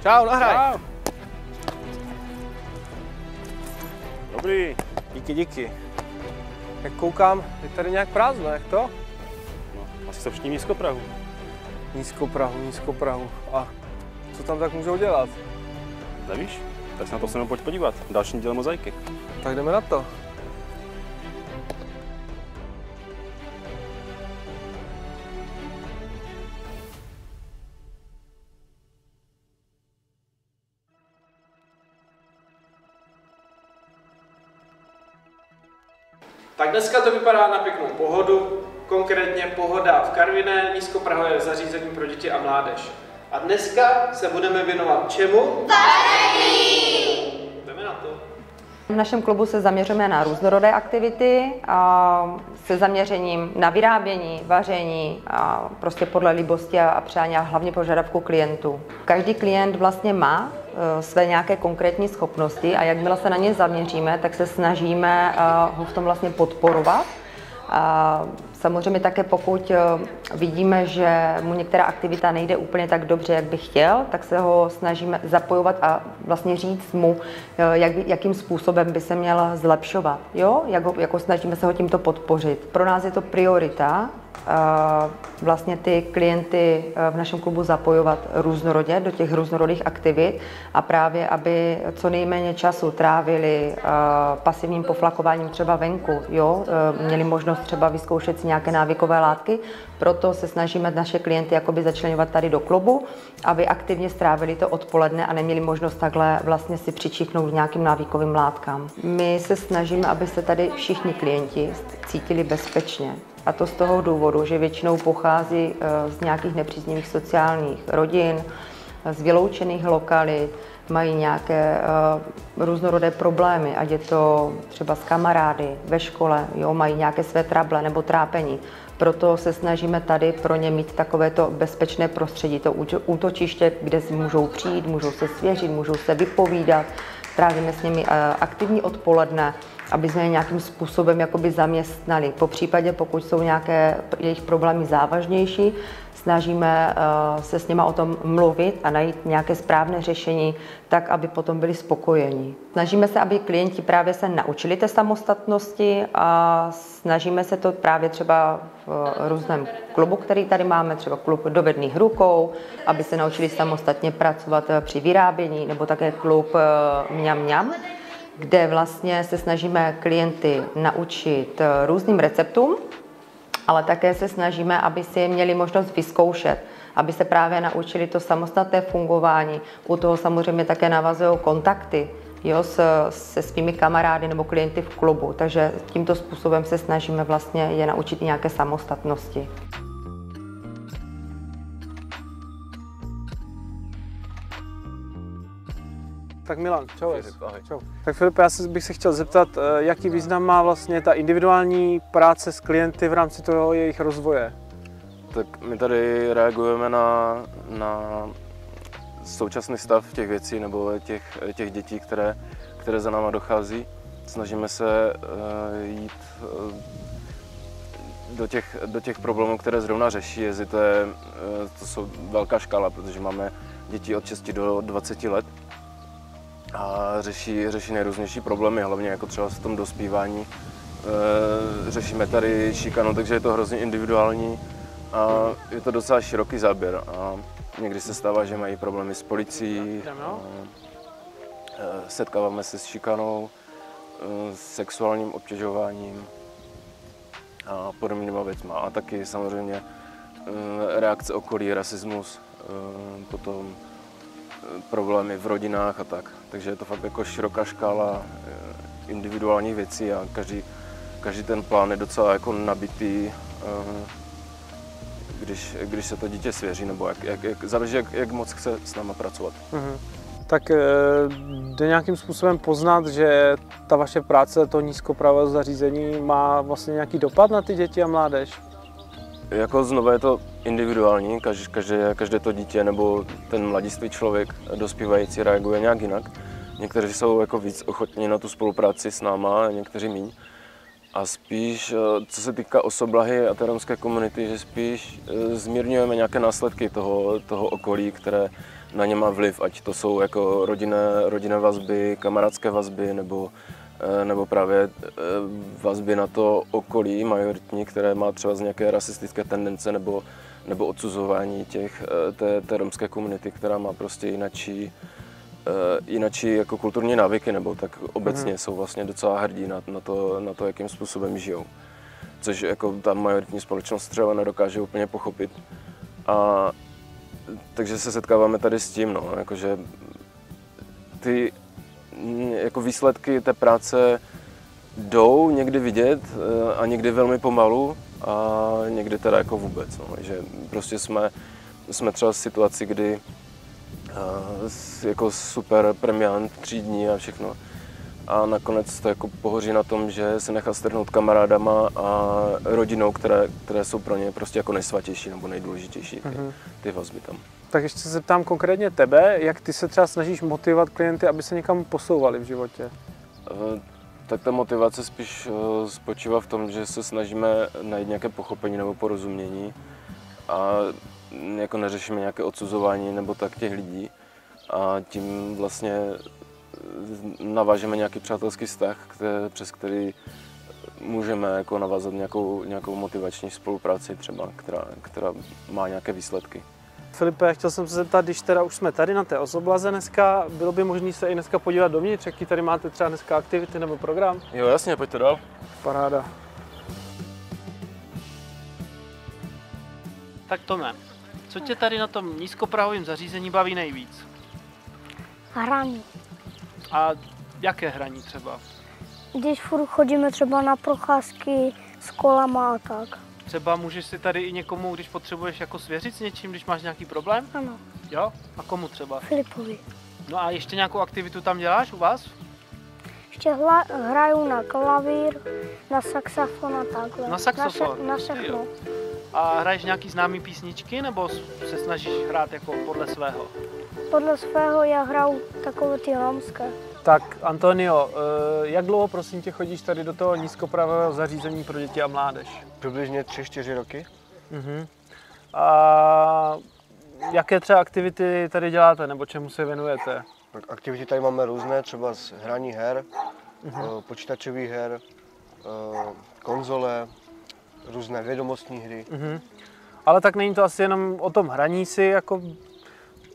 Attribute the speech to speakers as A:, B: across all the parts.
A: Čau, nahraj.
B: Čau. Dobrý.
A: Díky. Jak koukám, je tady nějak prázdno, jak to?
B: No, asi se všichni nízkoprahu.
A: Nízkoprahu. A co tam tak můžou dělat?
B: Nevíš? Tak se na to se mnou pojď podívat. Další díl Mozaiky.
A: Tak jdeme na to.
C: Tak dneska to vypadá na pěknou pohodu, konkrétně Pohoda v Karviné, nízkoprahové zařízení pro děti a mládež. A dneska se budeme věnovat čemu? Vaření! Jdeme na to.
D: V našem klubu se zaměřujeme na různorodé aktivity a se zaměřením na vyrábění, vaření a prostě podle libosti a přání a hlavně požadavku klientů. Každý klient vlastně má své nějaké konkrétní schopnosti a jakmile se na ně zaměříme, tak se snažíme ho v tom vlastně podporovat. Samozřejmě také pokud vidíme, že mu některá aktivita nejde úplně tak dobře, jak by chtěl, tak se ho snažíme zapojovat a vlastně říct mu, jakým způsobem by se měl zlepšovat. Jo? Jako snažíme se ho tímto podpořit. Pro nás je to priorita vlastně ty klienty v našem klubu zapojovat různorodě do těch různorodých aktivit a právě, aby co nejméně času trávili pasivním poflakováním třeba venku, jo? Měli možnost třeba vyzkoušet si nějaké návykové látky, proto se snažíme naše klienty jakoby začleňovat tady do klubu, aby aktivně strávili to odpoledne a neměli možnost takhle vlastně si přičíchnout nějakým návykovým látkám. My se snažíme, aby se tady všichni klienti cítili bezpečně. A to z toho důvodu, že většinou pochází z nějakých nepříznivých sociálních rodin, z vyloučených lokalit, mají nějaké různorodé problémy, ať je to třeba s kamarády, ve škole, jo, mají nějaké své trable nebo trápení. Proto se snažíme tady pro ně mít takovéto bezpečné prostředí, to útočiště, kde si můžou přijít, můžou se svěřit, můžou se vypovídat, trávíme s nimi aktivní odpoledne, aby jsme je nějakým způsobem jakoby zaměstnali. Po případě, pokud jsou nějaké jejich problémy závažnější, snažíme se s nima o tom mluvit a najít nějaké správné řešení, tak, aby potom byli spokojení. Snažíme se, aby klienti právě se naučili té samostatnosti a snažíme se to právě třeba v různém klubu, který tady máme, třeba klub dovedných rukou, aby se naučili samostatně pracovat při vyrábění, nebo také klub Mňam Mňam, kde vlastně se snažíme klienty naučit různým receptům, ale také se snažíme, aby si měli možnost vyzkoušet, aby se právě naučili to samostatné fungování. U toho samozřejmě také navazují kontakty, jo, se svými kamarády nebo klienty v klubu. Takže tímto způsobem se snažíme vlastně je naučit i nějaké samostatnosti.
A: Tak Milan, čau. Čau. Tak Filip, bych se chtěl zeptat, jaký význam má vlastně ta individuální práce s klienty v rámci toho jejich rozvoje?
E: Tak my tady reagujeme na současný stav těch věcí nebo těch dětí, které za náma dochází. Snažíme se jít do těch problémů, které zrovna řeší, jestli to jsou velká škála, protože máme děti od 6 do 20 let. A řeší nejrůznější problémy, hlavně jako třeba v tom dospívání. Řešíme tady šikanu, takže je to hrozně individuální a je to docela široký záběr. A někdy se stává, že mají problémy s policií, setkáváme se s šikanou, s sexuálním obtěžováním a podobnýma věcma. A taky samozřejmě reakce okolí, rasismus, potom problémy v rodinách a tak. Takže je to fakt jako široká škála individuálních věcí a každý ten plán je docela jako nabitý, když se to dítě svěří, nebo záleží, jak moc chce s náma pracovat.
A: Tak jde nějakým způsobem poznat, že ta vaše práce, to nízkoprahové zařízení má vlastně nějaký dopad na ty děti a mládež?
E: Jako znovu je to individuální, každé to dítě nebo ten mladistvý člověk dospívající reaguje nějak jinak. Někteří jsou jako víc ochotní na tu spolupráci s náma, někteří míň. A spíš, co se týká osoblahy a té romské komunity, že spíš zmírňujeme nějaké následky toho okolí, které na ně má vliv, ať to jsou jako rodinné vazby, kamarádské vazby nebo právě vazby na to okolí majoritní, které má třeba z nějaké rasistické tendence nebo odsuzování té romské komunity, která má prostě jinačí jako kulturní návyky, nebo tak obecně jsou vlastně docela hrdí na to, jakým způsobem žijou. Což jako ta majoritní společnost třeba nedokáže úplně pochopit. A takže se setkáváme tady s tím, no, jakože ty jako výsledky té práce jdou někdy vidět a někdy velmi pomalu a někdy teda jako vůbec, no, že prostě jsme třeba v situaci, kdy jako super premiant 3 dní a všechno. A nakonec to jako pohoří na tom, že se nechá strhnout kamarádama a rodinou, které jsou pro ně prostě jako nejsvatější nebo nejdůležitější ty vazby tam.
A: Tak ještě se zeptám konkrétně tebe, jak ty se třeba snažíš motivovat klienty, aby se někam posouvali v životě?
E: Tak ta motivace spíš spočívá v tom, že se snažíme najít nějaké pochopení nebo porozumění a jako neřešíme nějaké odsuzování nebo tak těch lidí a tím vlastně navážeme nějaký přátelský vztah, přes který můžeme jako navázat nějakou motivační spolupráci třeba, která má nějaké výsledky.
A: Filipe, chtěl jsem se zeptat, když teda už jsme tady na té ozoblaze dneska, bylo by možné se i dneska podívat dovnitř, jaký tady máte třeba dneska aktivity nebo program?
E: Jo, jasně, pojďte dál.
A: Paráda. Tak Tome, co tě tady na tom nízkoprahovém zařízení baví nejvíc?
F: Hraní.
A: A jaké hraní třeba?
F: Když furt chodíme třeba na procházky s kolama a tak.
A: Třeba můžeš si tady i někomu, když potřebuješ jako svěřit s něčím, když máš nějaký problém?
F: Ano,
A: Jo? A komu třeba?
F: Filipovi.
A: No a ještě nějakou aktivitu tam děláš u vás?
F: Ještě hraju na klavír, na saxofon a takhle.
A: Na saxofon?
F: Na všechno.
A: A hraješ nějaký známý písničky, nebo se snažíš hrát jako podle svého?
F: Podle svého já hraju takové ty romské.
A: Tak Antonio, jak dlouho prosím tě chodíš tady do toho nízkoprahového zařízení pro děti a mládež?
G: Přibližně 3-4 roky.
A: A jaké třeba aktivity tady děláte, nebo čemu se věnujete?
G: Tak aktivity tady máme různé, třeba z hraní her, počítačových her, konzole, různé vědomostní hry.
A: Ale tak není to asi jenom o tom hraní si, jako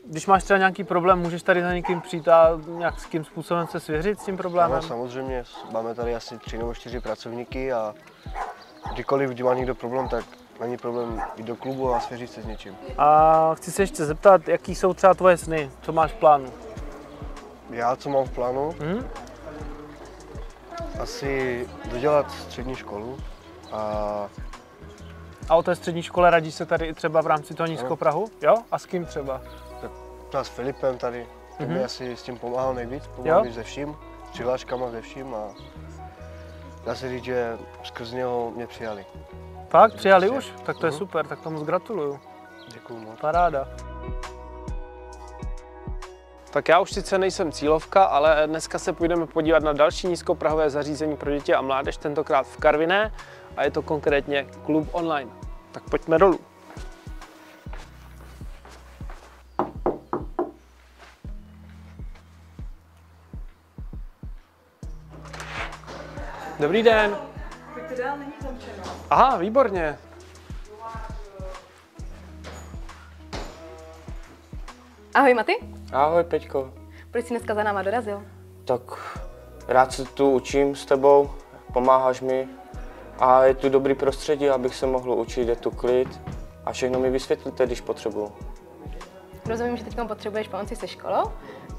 A: když máš třeba nějaký problém, můžeš tady za někým přijít a nějakým způsobem se svěřit s tím problémem?
G: Ano, samozřejmě, máme tady asi 3 nebo 4 pracovníky a kdykoliv, kdy má někdo problém, tak není problém jít do klubu a svěřit se s něčím.
A: A chci se ještě zeptat, jaký jsou třeba tvoje sny, co máš v plánu?
G: Já, co mám v plánu? Asi dodělat střední školu
A: A o té střední škole radíš se tady i třeba v rámci toho Nízkoprahu? Jo? A s kým třeba?
G: s Filipem tady, to mi asi s tím pomáhal nejvíc, pomáhal mi se vším, s přihláškama, se vším a dá se říct, že skrz něho mě přijali.
A: Fakt? Přijali už? Tak to je super, tak tomu gratuluju.
G: Děkuju moc.
A: Paráda. Tak já už sice nejsem cílovka, ale dneska se půjdeme podívat na další nízkoprahové zařízení pro děti a mládež, tentokrát v Karviné, a je to konkrétně klub online. Tak pojďme dolů. Dobrý den.
H: Tak to dál není zamčeno.
A: Aha, výborně.
H: Ahoj Maty,
I: Ahoj Peťko.
H: proč jsi dneska za náma dorazil?
I: Tak rád se tu učím s tebou, pomáháš mi a je tu dobrý prostředí, abych se mohl učit, je tu klid a všechno mi vysvětlíte, když potřebuju.
H: Rozumím, že teď potřebuješ pomoci se školou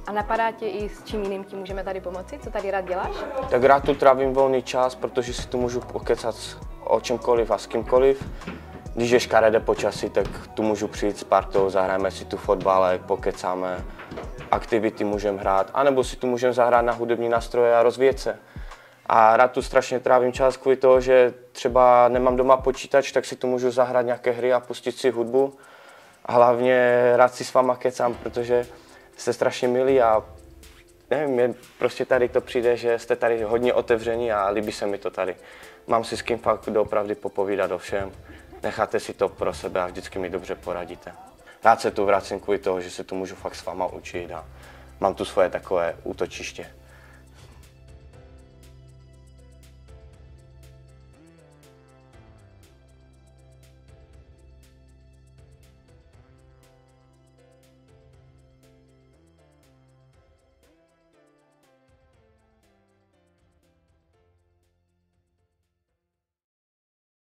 H: a napadá tě i s čím jiným ti můžeme tady pomoci, co tady rád děláš?
I: Tak rád tu trávím volný čas, protože si tu můžu pokecat o čemkoliv a s kýmkoliv. Když je škaredé počasí, tak tu můžu přijít s partou, zahrajeme si tu fotbalek, pokecáme, aktivity můžeme hrát, anebo si tu můžeme zahrát na hudební nástroje a rozvíjet se. A rád tu strašně trávím čas kvůli toho, že třeba nemám doma počítač, tak si tu můžu zahrát nějaké hry a pustit si hudbu. A hlavně rád si s váma kecám, protože jste strašně milí a nevím, mě prostě tady to přijde, že jste tady hodně otevření a líbí se mi to tady. Mám si s kým fakt doopravdy popovídat o všem. Necháte si to pro sebe a vždycky mi dobře poradíte. rád se tu vracím kvůli toho, že se tu můžu fakt s váma učit a mám tu svoje takové útočiště.